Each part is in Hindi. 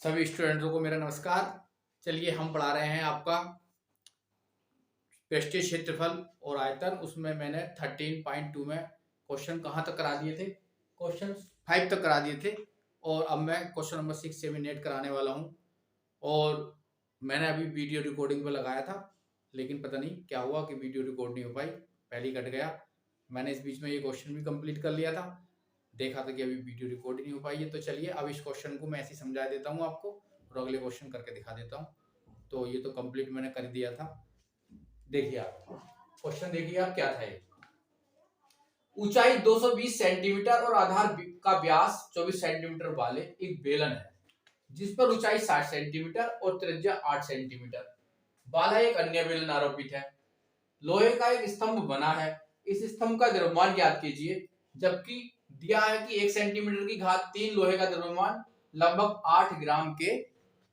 सभी स्टूडेंट्स को मेरा नमस्कार। चलिए हम पढ़ा रहे हैं आपका पृष्ठीय क्षेत्रफल और आयतन। उसमें मैंने 13.2 में क्वेश्चन कहाँ तक करा दिए थे, क्वेश्चन 5 तक करा दिए थे और अब मैं क्वेश्चन नंबर 6 7 8 कराने वाला हूँ। और मैंने अभी वीडियो रिकॉर्डिंग पे लगाया था, लेकिन पता नहीं क्या हुआ कि वीडियो रिकॉर्ड नहीं हो पाई, पहले ही कट गया। मैंने इस बीच में ये क्वेश्चन भी कंप्लीट कर लिया था, देखा था कि अभी वीडियो रिकॉर्ड नहीं हो पाई है। तो चलिए अब इस क्वेश्चन को मैं ऐसे ही समझा देता हूँ आपको और अगले क्वेश्चन करके दिखा देता हूँ। तो ये तो कंप्लीट मैंने कर दिया था। देखिए आप क्वेश्चन देखिए आप क्या था। ये ऊंचाई 220 सेंटीमीटर और आधार का व्यास 24 सेंटीमीटर वाले एक बेलन है जिस पर ऊंचाई 60 सेंटीमीटर और त्रिज्या 8 सेंटीमीटर वाला एक अन्य बेलन आरोपित है। लोहे का एक स्तंभ बना है, इस स्तंभ का द्रव्यमान ज्ञात कीजिए। जबकि दिया है कि 1 सेंटीमीटर की घात 3 लोहे का द्रव्यमान लगभग 8 ग्राम के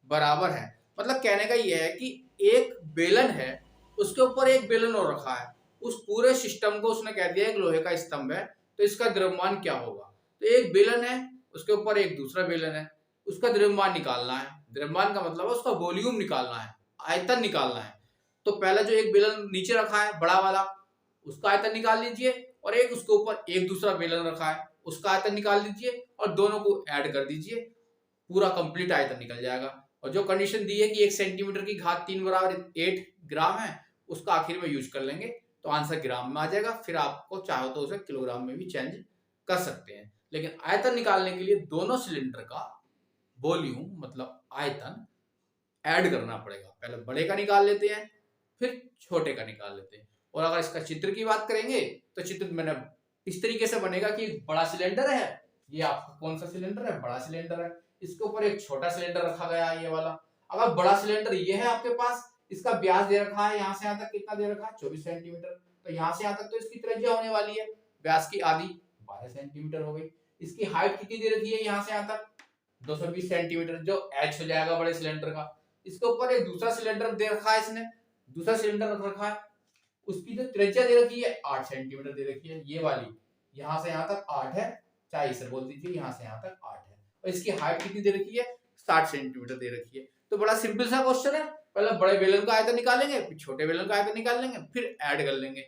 बराबर है। मतलब कहने का यह है कि एक बेलन है, उसके ऊपर एक बेलन और रखा है, उस पूरे सिस्टम को उसने कह दिया एक लोहे का स्तंभ है, तो इसका द्रव्यमान क्या होगा। तो एक बेलन है, उसके ऊपर एक दूसरा बेलन है, उसका द्रव्यमान निकालना है। द्रव्यमान का मतलब है उसका वॉल्यूम निकालना है, आयतन निकालना है। तो पहला जो एक बेलन नीचे रखा है बड़ा वाला, उसका आयतन निकाल लीजिए, और एक उसके ऊपर एक दूसरा बेलन रखा है, उसका आयतन निकाल लीजिए और दोनों को ऐड कर दीजिए, पूरा कंप्लीट आयतन निकल जाएगा। और जो कंडीशन दी है कि 1 सेंटीमीटर की घात 3 बराबर 8 ग्राम है, उसका आखिर में यूज कर लेंगे तो आंसर ग्राम में आ जाएगा। फिर आपको चाहो तो उसे किलोग्राम में भी चेंज कर सकते हैं, लेकिन आयतन निकालने के लिए दोनों सिलेंडर का वॉल्यूम मतलब आयतन ऐड करना पड़ेगा। पहले बड़े का निकाल लेते हैं, फिर छोटे का निकाल लेते हैं। और अगर इसका चित्र की बात करेंगे तो चित्र मैंने इस तरीके से बनेगा कि बड़ा सिलेंडर है, ये आपका कौन सा सिलेंडर है, बड़ा सिलेंडर है, इसके ऊपर एक छोटा सिलेंडर रखा गया है ये वाला। अगर बड़ा सिलेंडर ये है आपके पास, इसका व्यास दे रखा है, यहाँ से यहाँ तक कितना दे रखा है 24 सेंटीमीटर, तो यहाँ से यहाँ तक तो इसकी त्रिज्या होने वाली है व्यास की आधी 12 सेंटीमीटर हो गई। इसकी हाइट कितनी दे रखी है यहाँ से यहाँ तक 220 सेंटीमीटर, जो एच हो जाएगा बड़े सिलेंडर का। इसके ऊपर एक दूसरा सिलेंडर दे रखा है, इसने दूसरा सिलेंडर रख रखा है, उसकी जो त्रिज्या दे रखी है 8 सेंटीमीटर दे रखी है, ये वाली यहाँ से यहाँ तक 8 है, चाहे इसे बोल दीजिए यहाँ से यहाँ तक 8 है। और इसकी हाइट कितनी दे रखी है 60 सेंटीमीटर दे रखी है। तो बड़ा सिंपल सा क्वेश्चन है, पहले बड़े बेलन का आयतन निकालेंगे, फिर छोटे बेलन का आयतन निकाल लेंगे, फिर ऐड कर लेंगे।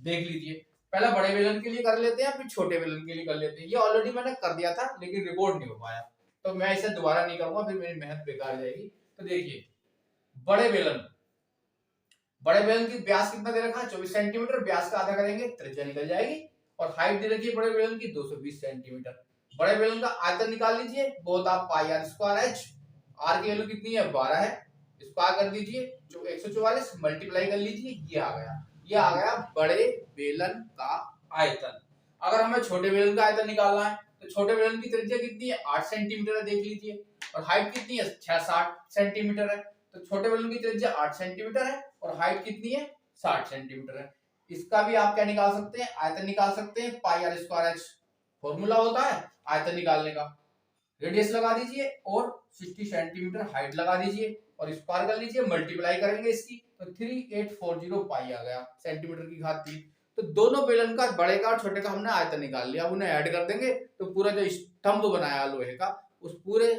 देख लीजिए, पहले बड़े बेलन के लिए कर लेते हैं, फिर छोटे बेलन के लिए कर लेते हैं। ये ऑलरेडी मैंने कर दिया था लेकिन रिकॉर्ड नहीं हो पाया, तो मैं इसे दोबारा नहीं करूंगा, फिर मेरी मेहनत बेकार जाएगी। तो देखिए बड़े बेलन की व्यास कितना दे रखा है 24 सेंटीमीटर, व्यास का आधा करेंगे त्रिज्या निकल जाएगी। और हाइट दे रखी है बड़े बेलन की 220 सेंटीमीटर। बड़े बेलन का आयतन निकाल लीजिए, बहुत आप पाई आर स्क्वायर एच, आर की वैल्यू कितनी है 12 है, स्क्वायर कर दीजिए जो 144 मल्टीप्लाई कर लीजिए, ये आ गया बड़े बेलन का आयतन। अगर हमें छोटे बेलन का आयतन निकालना है तो छोटे बेलन की त्रिज्या कितनी है 8 सेंटीमीटर है, देख लीजिए, और हाइट कितनी है 60 सेंटीमीटर है। तो छोटे बेलन की त्रिज्या 8 सेंटीमीटर है और हाइट कितनी है 60 सेंटीमीटर है। इसका भी आप क्या निकाल सकते हैं, आयतन निकाल सकते हैं, पाई आर स्क्वायर एच फॉर्मूला होता है आयतन निकालने का। रेडियस लगा दीजिए और 60 सेंटीमीटर हाइट लगा दीजिए और स्क्वायर कर लीजिए, मल्टीप्लाई करेंगे इसकी तो 3840 पाई आ गया सेंटीमीटर की घात 3। तो दोनों बेलन का, बड़े का और छोटे का, हमने आयतन निकाल लिया। अब उन्हें ऐड कर देंगे तो पूरा जो स्तंभ बनाया लोहे का, उस पूरे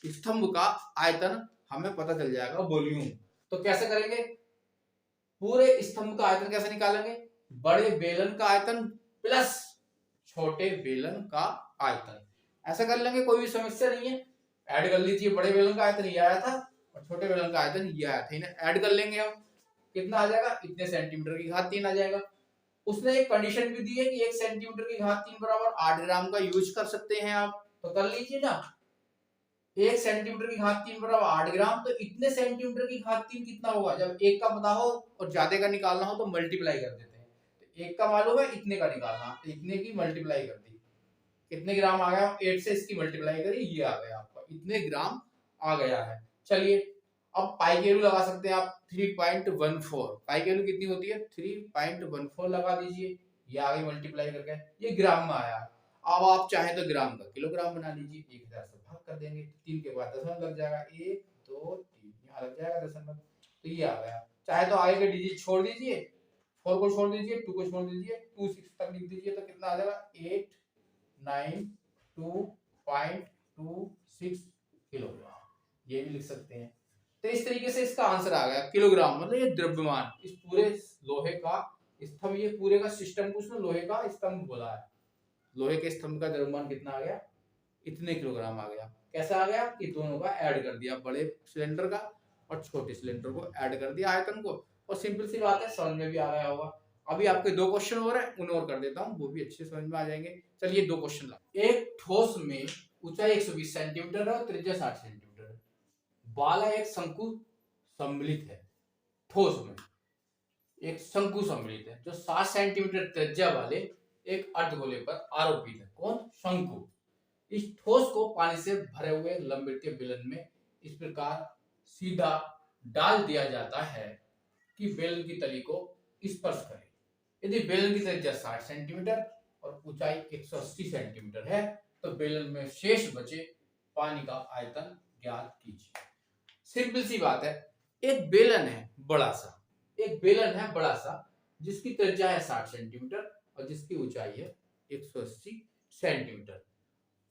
स्तंभ का आयतन हमें पता चल जाएगा, वॉल्यूम। तो कैसे करेंगे, पूरे स्तंभ का आयतन कैसे निकालेंगे, बड़े बेलन का आयतन प्लस छोटे बेलन का आयतन, ऐसा कर लेंगे, कोई भी समस्या नहीं है। ऐड कर लीजिए, बड़े बेलन का आयतन ये आया था और छोटे बेलन का आयतन ये आया था, इन्हें ऐड कर लेंगे हम, कितना आ जाएगा, इतने सेंटीमीटर की घात 3 आ जाएगा। उसने एक कंडीशन भी दी है कि 1 सेंटीमीटर की घात 3 बराबर 8 ग्राम का यूज कर सकते हैं आप, तो कर लीजिए ना। 1 सेंटीमीटर की घात 3 बराबर 8 ग्राम, तो इतने सेंटीमीटर की घात 3 कितना होगा, जब एक का पता हो और ज्यादा का निकालना हो तो मल्टीप्लाई कर देते हैं। तो एक का मालूम है, इतने का निकालना, तो इतने की मल्टीप्लाई कर दी, कितने ग्राम आ गया, 8 से इसकी मल्टीप्लाई करी, ये आ गया आपका, इतने ग्राम आ गया है। चलिए अब पाई की वैल्यू लगा सकते हैं आप 3.14, पाई की वैल्यू कितनी होती है 3.14 लगा दीजिए, ये आ गई मल्टीप्लाई करके, ये ग्राम में आया। अब आप चाहे तो ग्राम का किलोग्राम बना लीजिए, 1000 से भाग कर देंगे, 3 के बाद दशमलव लग जाएगा, 1 2 3 यहाँ लग जाएगा दशमलव, तो ये आ गया। चाहे तो आगे के डिजिट छोड़ दीजिए, 4 को छोड़ दीजिए, 2 को छोड़ दीजिए, 2 6 तक लिख दीजिए, तो कितना आ जाएगा 892.26 किलोग्राम। ये भी लिख सकते हैं। तो इस तरीके से इसका आंसर आ गया किलोग्राम, मतलब ये द्रव्यमान, इस पूरे लोहे का स्तंभ, ये पूरे का सिस्टम को उसने लोहे का स्तंभ बोला है। लोहे के स्तंभ का द्रव्यमान कितना आ गया, इतने किलोग्राम आ गया। कैसा आ गया कि दोनों का ऐड कर दिया, बड़े सिलेंडर का और छोटे सिलेंडर को ऐड कर दिया आयतन को, और सिंपल सी बात है, समझ में भी आ गया होगा। अभी आपके 2 क्वेश्चन हो रहे हैं, उन्हें और कर देता हूँ, वो भी अच्छे समझ में आ जाएंगे। चलिए 2 क्वेश्चन ला। एक ठोस में ऊंचाई 120 सेंटीमीटर है और त्रिज्या 60 सेंटीमीटर है। बाला एक शंकु सम्मिलित है। ठोस में एक शंकु सम्मिलित है जो 60 सेंटीमीटर त्रिज्या वाले एक अर्धगोले पर आरोपित है। कौन? शंकु। इस ठोस को पानी से भरे हुए लंबवृत्तीय बेलन में इस प्रकार सीधा डाल दिया जाता है कि बेलन की तली को स्पर्श करे। यदि बेलन की त्रिज्या 60 सेंटीमीटर और ऊंचाई 180 सेंटीमीटर है तो बेलन में शेष बचे पानी का आयतन ज्ञात कीजिए। सिंपल सी बात है, एक बेलन है बड़ा सा, एक बेलन है बड़ा सा जिसकी त्रिज्या है 60 सेंटीमीटर और जिसकी ऊंचाई है 180 सेंटीमीटर।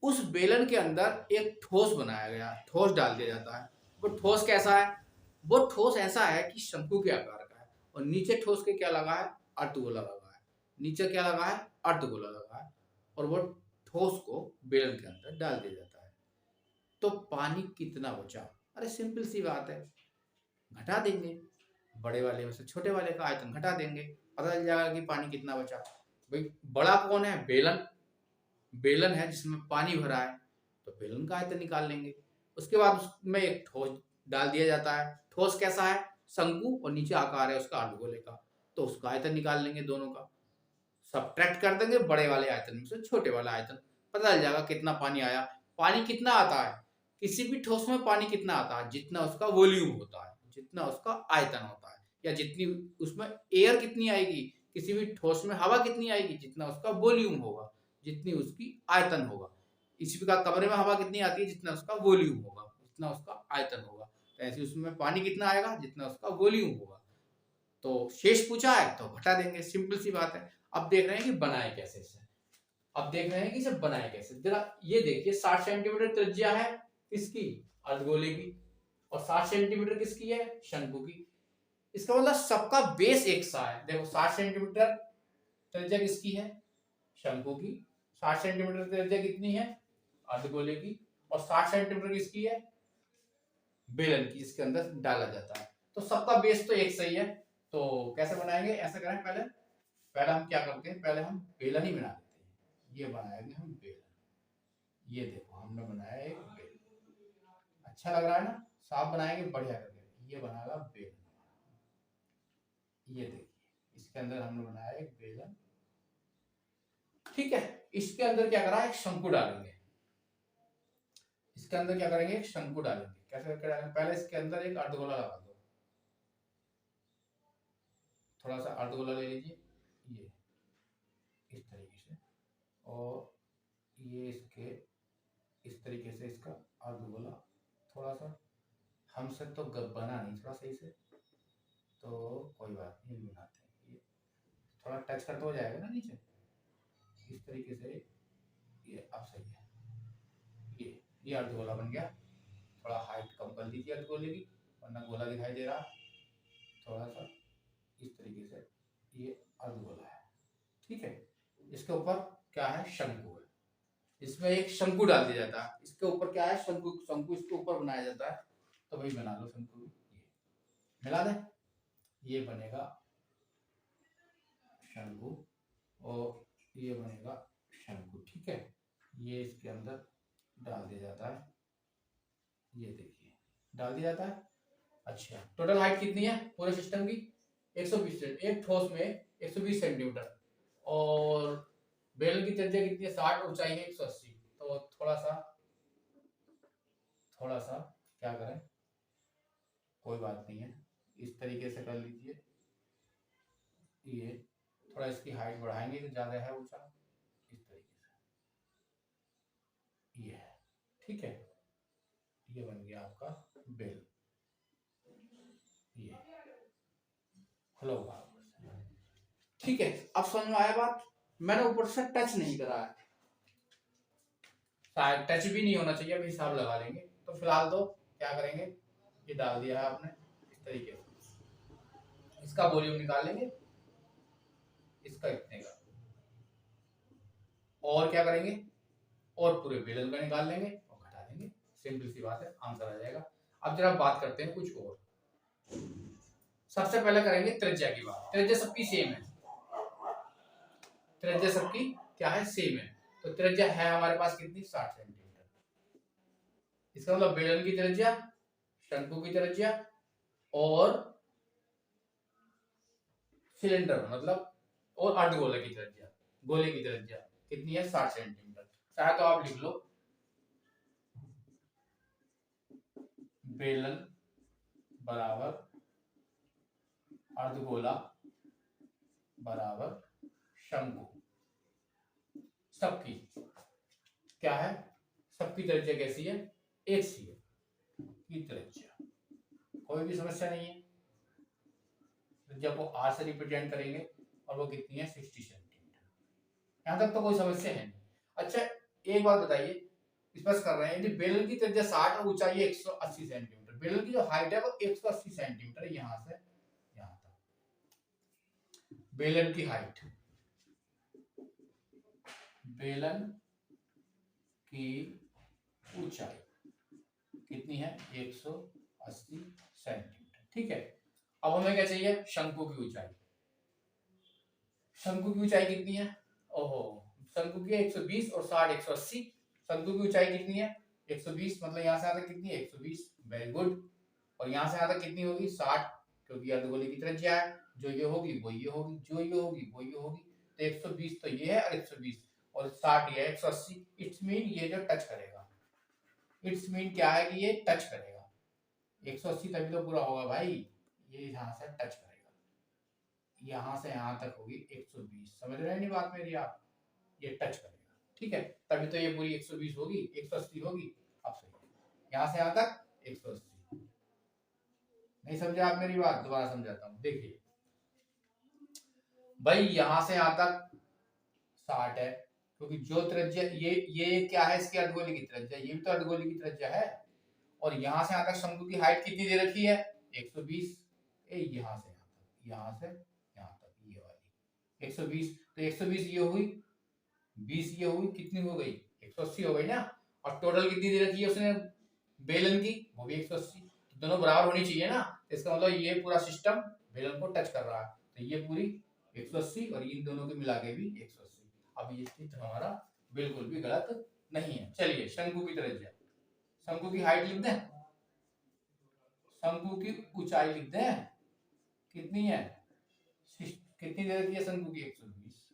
उस बेलन के अंदर एक ठोस बनाया गया, ठोस डाल दिया जाता है। वो ठोस कैसा है? वो ठोस ऐसा है कि शंकु के आकार का है और नीचे ठोस के क्या लगा है? अर्धगोला लगा है। नीचे क्या लगा है? अर्धगोला लगा है। और वो ठोस को बेलन के अंदर डाल दिया जाता है। तो पानी कितना बचा? अरे सिंपल सी बात है, घटा देंगे, बड़े वाले में से छोटे वाले का आयतन घटा देंगे, पता चल जाएगा कि पानी कितना बचा। भाई बड़ा कौन है? बेलन। बेलन है जिसमें पानी भरा है, तो बेलन का आयतन निकाल लेंगे। उसके बाद उसमें एक ठोस डाल दिया जाता है। ठोस कैसा है? शंकु, और नीचे आकार है उसका अर्धगोले का, तो उसका आयतन निकाल लेंगे दोनों का, सब्ट्रैक्ट कर देंगे बड़े वाले आयतन में से छोटे वाला आयतन, पता चल जाएगा कितना पानी आया। पानी कितना आता है? किसी भी ठोस में पानी कितना आता है? जितना उसका वॉल्यूम होता है, जितना उसका आयतन होता है, या जितनी उसमें एयर कितनी आएगी, किसी भी ठोस में हवा कितनी आएगी, जितना उसका वॉल्यूम होगा, जितनी उसकी आयतन होगा। इसी प्रकार कमरे में हवा कितनी आती है? जितना उसका वॉल्यूम होगा, जितना उसका आयतन होगा। तो ऐसे उसमें पानी कितना आएगा? जितना उसका वॉल्यूम होगा। तो शेष पूछा है तो घटा देंगे, सिंपल सी बात है। अब देख रहे हैं कि बनाए कैसे इसे, अब देख रहे हैं कि इसे बनाए कैसे। जरा ये देखिए, 60 सेंटीमीटर त्रिज्या है किसकी? अर्धगोले की। और 60 सेंटीमीटर किसकी है? शंकु की। इसका मतलब सबका बेस एक सा है। देखो 60 सेंटीमीटर त्रिज्या किसकी है? शंकु की। 60 सेंटीमीटर त्रिज्या कितनी है? अर्धगोले की। और 60 सेंटीमीटर किसकी है? बेलन की, इसके अंदर डाला जाता है। तो सबका बेस तो एक सही है। तो कैसे बनाएंगे? ऐसा करें, पहले हम क्या करते हैं, पहले हम बेलन ही बना देते हैं। ये बनाएंगे हम बेलन। ये देखो हमने बनाया एक बेलन, अच्छा लग रहा है ना? साफ बनाएंगे बढ़िया करके। ये बनाएगा बेलन। ये देखिए, इसके अंदर हमने बनाया एक बेलन, ठीक है। इसके अंदर क्या करा? एक शंकु डालेंगे। इसके अंदर क्या करेंगे? एक शंकु डालेंगे। कैसे करके डालेंगे? पहले इसके अंदर एक अर्धगोला लगा दो, थोड़ा सा अर्धगोला ले लीजिए, ये इस तरीके से, और ये इसके इस तरीके से इसका अर्धगोला थोड़ा सा, हमसे तो बना नहीं थोड़ा सही से, तो कोई बात नहीं, बनाते हैं। ये थोड़ा टच करते हो जाएगा ना नीचे, इस तरीके से। ये अब सही है। ये अर्धगोला बन गया। थोड़ा हाइट कम कर लीजिए अर्धगोले की, वरना गोला दिखाई दे रहा। थोड़ा सा इस तरीके से, ये अर्धगोला है, ठीक है। इसके ऊपर क्या है? शंकु है। इसमें एक शंकु डाल दिया जाता है। इसके ऊपर क्या है? शंकु। शंकु इसके ऊपर बनाया जाता है। तो भाई बना लो शंकु, ये मिला दे, ये बनेगा शंकु और ये बनेगा शंकु, ठीक है। ये इसके अंदर डाल दिया जाता है। ये देखिए डाल दिया जाता है। अच्छा, टोटल हाइट कितनी है पूरे सिस्टम की? 120 सेंटीमीटर। एक ठोस में 120 सेंटीमीटर और बेलन की त्रिज्या कितनी है? 60, ऊंचाई है 180। तो थोड़ा सा क्या करें, कोई बात नहीं है, इस तरीके से कर लीजिए। ये थोड़ा इसकी हाइट बढ़ाएंगे तो ज्यादा है ऊंचा, इस तरीके से, ये है, ठीक है। ये बन गया आपका बेल। ये हेलो, ठीक है। अब समझ में आया बात? मैंने ऊपर से टच नहीं करा है, शायद टच भी नहीं होना चाहिए, अभी हिसाब लगा लेंगे। तो फिलहाल तो क्या करेंगे, ये डाल दिया है आपने इस तरीके से, इसका वॉल्यूम निकाल लेंगे, इसका इतने का, और क्या करेंगे, और पूरे बेलन का निकाल लेंगे और घटा देंगे। सिंपल सी बात है, आंसर आ जाएगा। अब जरा बात करते हैं कुछ और। सबसे पहले करेंगे त्रिज्या की बात। त्रिज्या सबकी सेम है, त्रिज्या सबकी क्या है, सेम है। तो त्रिज्या है हमारे पास कितनी, 60 सेंटीमीटर। इसका मतलब बेलन की त्रिज्या, शंकु की त्रिज्या और सिलेंडर मतलब और अर्धगोले की त्रिज्या, गोले की त्रिज्या कितनी है, 60 सेंटीमीटर। चाहे तो आप लिख लो बेलन बराबर अर्धगोला बराबर शंकु। सबकी क्या है, सबकी त्रिज्या कैसी है, एक सी है की त्रिज्या, कोई भी समस्या नहीं है। त्रिज्या को r से रिप्रेजेंट करेंगे और वो कितनी है, 60 सेंटीमीटर। यहां तक तो कोई समस्या है नहीं। अच्छा एक बात बताइए, इस पर कर रहे हैं, यदि बेलन की त्रिज्या 60 और ऊंचाई 180 सेंटीमीटर, बेलन की जो हाइट है वो 180 सेंटीमीटर है, यहां से यहां तक बेलन की हाइट, बेलन की ऊंचाई कितनी है, 180 सेंटीमीटर। ठीक है, अब हमें क्या चाहिए, शंकु की ऊंचाई। शंकु की ऊंचाई कितनी है, ओहो, शंकु की 120 और 60 180। शंकु की ऊंचाई कितनी है, 120, मतलब यहां से यहाँ तक कितनी है, 120। Very good. और यहां से यहाँ तक कितनी होगी, 60, क्योंकि अर्धगोले की त्रिज्या है, जो ये होगी वो ये होगी, जो ये होगी वो ये होगी। तो 120 तो ये है और 120 और 60 ये 180। इट्स मीन ये जो टच करेगा, इट्स मीन क्या है कि ये टच करेगा। 180 तभी तो पूरा होगा भाई, ये यहां से टच करेगा, यहां से यहां तक होगी 120। समझ रहे हैं नहीं बात मेरी आप, ये टच करेगा। ठीक है, तभी तो ये पूरी 120 होगी, 180 होगी। अब सही, यहां से यहां तक 180। नहीं समझे आप मेरी बात, दोबारा समझाता हूं। देखिए भाई, यहां से यहां तक 60 है, क्योंकि जो त्रिज्या ये क्या है, इसकी अर्धगोले की त्रिज्या, ये भी तो अर्धगोले की त्रिज्या है। और यहां से यहां तक शंकु की हाइट कितनी दे रखी है, 120। यहां से यहां तक, यहां से यहां तक, ये वाली 120। तो 120 ये हुई, 20 ये हुई, कितनी हो गई, 180 हो गई ना। और टोटल कितनी दे रखी है उसने बेलन की, वो भी 180। तो दोनों बराबर होनी चाहिए ना। इसका मतलब ये पूरा सिस्टम बेलन को टच कर रहा है, तो ये पूरी 180 और इन दोनों के मिला के भी 180। अब ये चित्र हमारा बिल्कुल भी गलत नहीं है। चलिए शंकु की त्रिज्या, शंकु की हाइट लिख दें, शंकु की ऊंचाई लिख दें, कितनी है, कितनी दे रखी है शंकु की, 120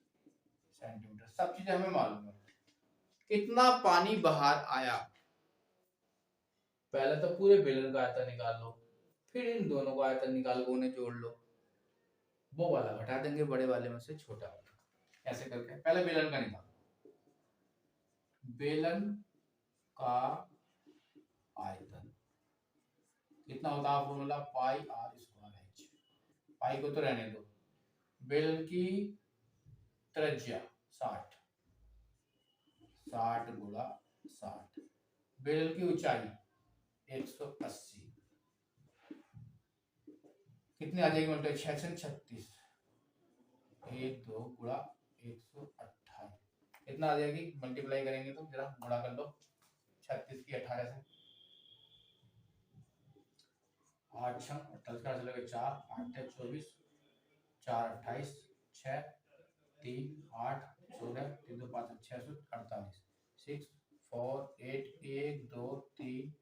सेंटीमीटर। सब चीजें हमें मालूम है। कितना पानी बाहर आया, पहले तो पूरे बेलन का आयतन निकाल लो, फिर इन दोनों का आयतन निकाल के उन्हें जोड़ लो, वो वाला घटा देंगे बड़े वाले में से छोटा वाला। ऐसे करके पहले बेलन का निकालो, बेलन का आयतन कितना होता है, formula pi r square h. Pi को तो रहने दो, बेलन की त्रिज्या 60, 60 गुणा 60, बेलन की ऊंचाई 180, कितने आ जाएगी, मतलब 6 36, 1 2 गुणा 128, कितना आ जाएगी, मल्टीप्लाई करेंगे तो जरा गुणा कर लो 36 की 18 से, 8 6 28 का चलेगा 4 8 24, 4 28, 6 3 8 14 3 2 5 6 48, 6 4 8 1 2 3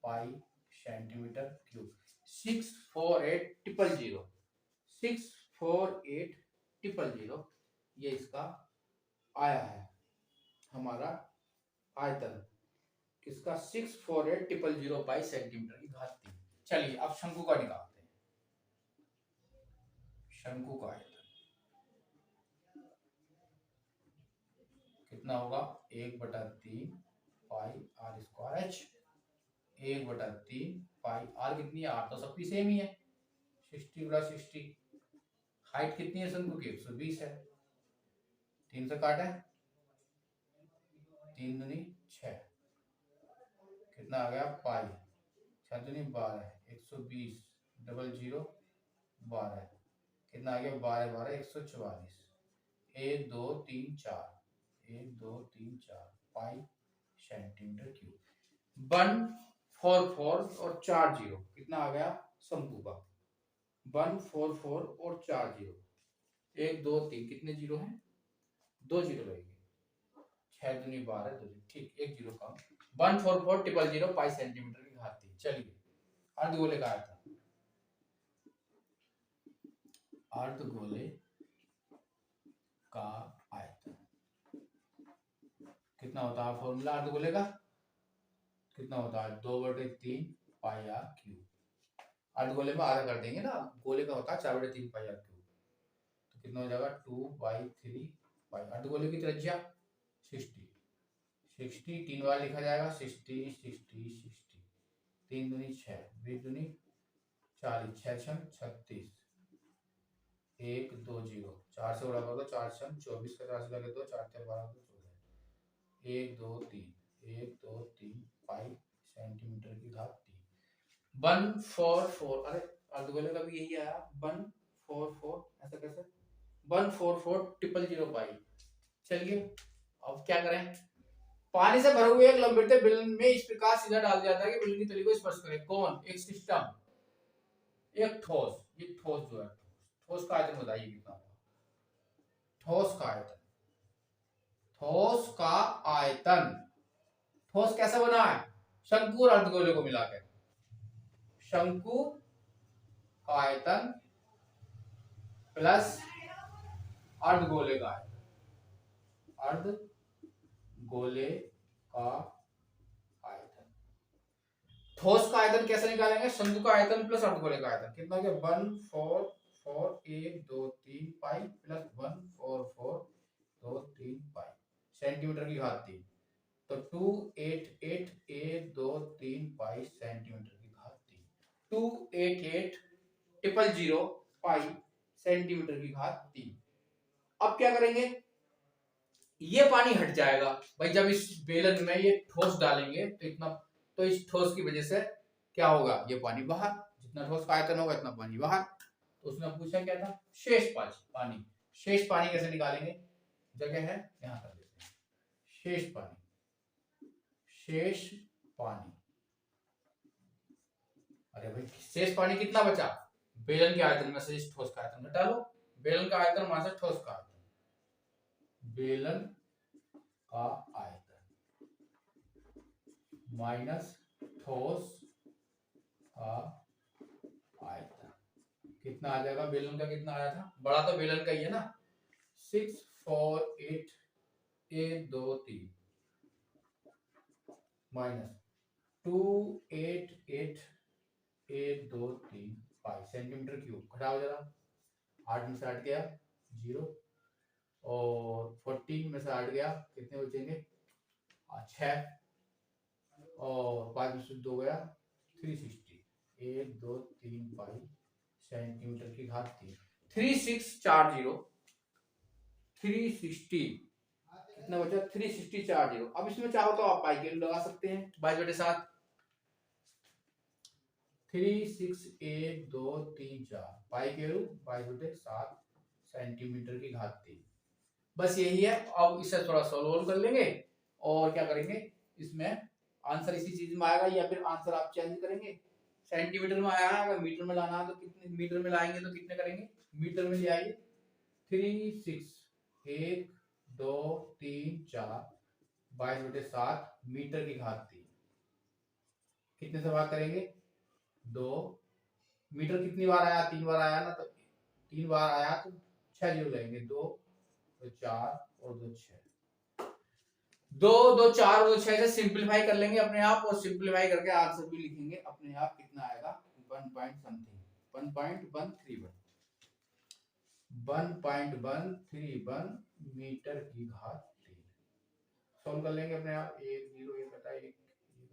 पाई सेंटीमीटर क्यूब। 648,000, 648,000 ये इसका आया है हमारा आयतन, किसका, 648,000 पाई सेंटीमीटर की घात 3। चलिए अब शंकु का निकालते हैं, शंकु का आयतन कितना होगा, 1/3 pi r square h, 1/3 pi r कितनी है, आर तो सबकी सेम ही है, 60 गुणा 60। हाइट कितनी है शंकु की, 120 है, 3 से काटे, 3 दूनी 6, कितना आ गया पाई छः दूनी 12, 120 डबल 0 12, कितना आ गया 12 12 144, 1 2 3 4, 1 2 3 4 पाई सेंटीमीटर क्यूब। 144 और 4 जीरो कितना आ गया शंकु का, 144 और 4 जीरो, 1 2 3 कितने जीरो हैं, 2 जीरो रहेंगे, 6 दूनी 12 2 ठीक, 1 जीरो कम, 144 ट्रिपल 0 पाई सेंटीमीटर की घात 3। चलिए अर्धगोले का आयतन, अर्धगोले का आयतन कितना होता है, फॉर्मूला अर्धगोले का कितना होता है 2/3 पाई आर क्यूब। अर्धगोले में आधा कर देंगे ना, गोले का होता है 4/3 पाई आर क्यूब, तो कितना हो जाएगा 2/3 पाई। अर्धगोले की त्रिज्या 60, 60 3 बार लिखा जाएगा 60 60 60, 3 दूनी 6, 20 दूनी 40, 6 छम 36, 1 2 0, 4 से बड़ा कर दो, 4 छम 24 का 4 से लगे दो, 4 3 12 14, 1 2 3, 1 2 3 पाई सेंटीमीटर की घात 3। 144, अरे अर्धगोले का भी यही आया 144, ऐसा कैसे 144 ट्रिपल 0 पाई। चलिए अब क्या करें, पानी से भरे हुए एक लंबे बेलन में इस प्रकार सीधा डाल दिया जाता है कि बेलन की तली को स्पर्श करे। कौन, एक सिस्टम, एक ठोस, ये ठोस जो है, ठोस का आयतन बताइए कितना होगा, ठोस का आयतन, ठोस का आयतन, ठोस कैसा बना है, शंकु और अर्धगोले को मिलाकर, शंकु का आयतन प्लस अर्धगोले का आयतन, अर्धगोले का आयतन। ठोस का आयतन कैसे निकालेंगे, शंकु का आयतन प्लस अर्धगोले का आयतन, कितना हो गया 144 1 2 3 पाई प्लस 144 2 3 पाई सेंटीमीटर की घात 3, तो 288 1 2 3 पाई सेंटीमीटर की घात 3, 288 ट्रिपल 0 पाई सेंटीमीटर की घात 3। अब क्या करेंगे, ये पानी हट जाएगा भाई, जब इस बेलन में ये ठोस डालेंगे तो इतना, तो इस ठोस की वजह से क्या होगा, ये पानी बाहर, जितना ठोस का आयतन होगा इतना पानी बाहर। तो उसने पूछा क्या था, शेष पानी, शेष पानी कैसे निकालेंगे, जगह है यहां कर देते हैं, शेष पानी, शेष पानी, अरे भाई शेष पानी कितना बचा, बेलन के आयतन में से इस ठोस का आयतन घटा लो, बेलन का आयतन माइनस ठोस का आयतन, बेलन का आयतन माइनस ठोस का आयतन, कितना आ जाएगा, बेलन का कितना आया था, बड़ा तो बेलन का ही है ना, 648 1 2 3 माइनस 288 1 2 3 पाई सेंटीमीटर क्यूब, घटाओ जरा, 8 में से 8 गया 0 और 14 में से 8 गया, कितने बचेंगे 6 और 5 में से 2 गया 360, 1 2 3 पाई सेंटीमीटर की घात 3, 3640 360, कितना बचा 36040। अब इसमें चाहो तो आप पाई के लगा सकते हैं, 22/7, 368 पाई के रूप 22/7 सेंटीमीटर की घात 3। बस यही है, अब इसे थोड़ा सॉल्व कर लेंगे और क्या करेंगे, इसमें आंसर इसी चीज में आएगा या फिर आंसर आप चेंज करेंगे, सेंटीमीटर में आया है, अगर मीटर में लाना है तो कितने मीटर में लाएंगे, तो कितने करेंगे, मीटर में ले आइए, 3 6 1 2 3 4 22/7 मीटर की घात 3, कितने से भाग करेंगे 2, मीटर कितनी बार आया, 3 बार आया ना, तो 3 बार आया तो 6 जीरो लगेंगे, 2 तो 4 और 2 6, 2 2 4 2 6 से सिंपलीफाई कर लेंगे अपने आप, और सिंपलीफाई करके आंसर भी लिखेंगे अपने आप, कितना आएगा 1.131 मीटर की घात 3। सॉल्व कर लेंगे अपने आप, 1 0 1 बटा 1 1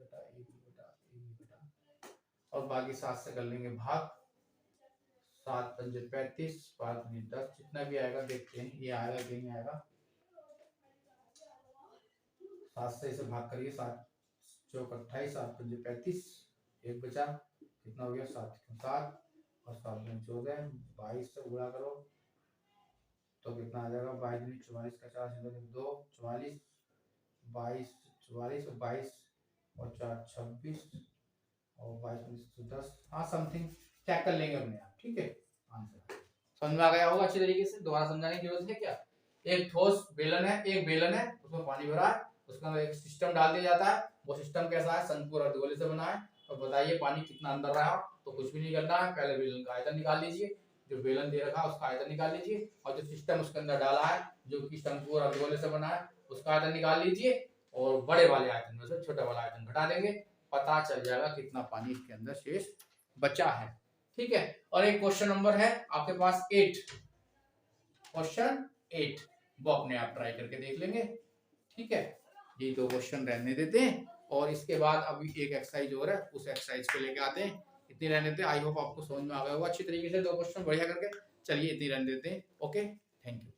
बटा 1 बटा 1 बटा, और बाकी 7 से कर लेंगे भाग, 7 पंजे 35 5 दूनी 10, जितना भी आएगा देखते हैं, ये आएगा कि नहीं आएगा, 7 से इसे भाग करिए, 7 चौक 28 7 पंजे 35 एक बचा, कितना हो गया 7 7 और 7 में 14, 22 से गुणा करो तो कितना आ जाएगा, 22 में 44 का 4 से 2 44, 22 44 और 22 और 4 26 और 22 में से 10, हाँ समथिंग चेक कर लेंगे अपने आप, ठीक है। आंसर समझ में आ गया होगा अच्छी तरीके से, दोबारा समझाने की जरूरत है क्या। एक ठोस बेलन है, एक बेलन है, उसमें पानी भरा है, उसके अंदर एक सिस्टम डाल दिया जाता है। वो सिस्टम कैसा है, शंकु और अर्धगोले से बना है। और बताइए पानी कितना अंदर रहा, तो कुछ भी नहीं करना है, पहले बेलन का आयतन निकाल लीजिए, जो बेलन दे रखा है उसका आयतन निकाल लीजिए, और जो सिस्टम उसके अंदर डाला है जो कि शंकु और अर्धगोले से बना है उसका आयतन निकाल लीजिए, और बड़े वाले आयतन में से छोटा वाला आयतन घटा देंगे, पता चल जाएगा कितना पानी इसके अंदर शेष बचा है, ठीक है। और एक क्वेश्चन नंबर है आपके पास 8, क्वेश्चन 8 वो अपने आप ट्राई करके देख लेंगे, ठीक है। ये 2 क्वेश्चन रहने देते हैं, और इसके बाद अभी एक एक्सरसाइज और है, उस एक्सरसाइज को लेके आते हैं। इतनी रहने देते हैं, आई होप आपको समझ में आ गया होगा अच्छी तरीके से, 2 क्वेश्चन बढ़िया करके। चलिए इतनी रहने देते हैं, ओके, थैंक यू।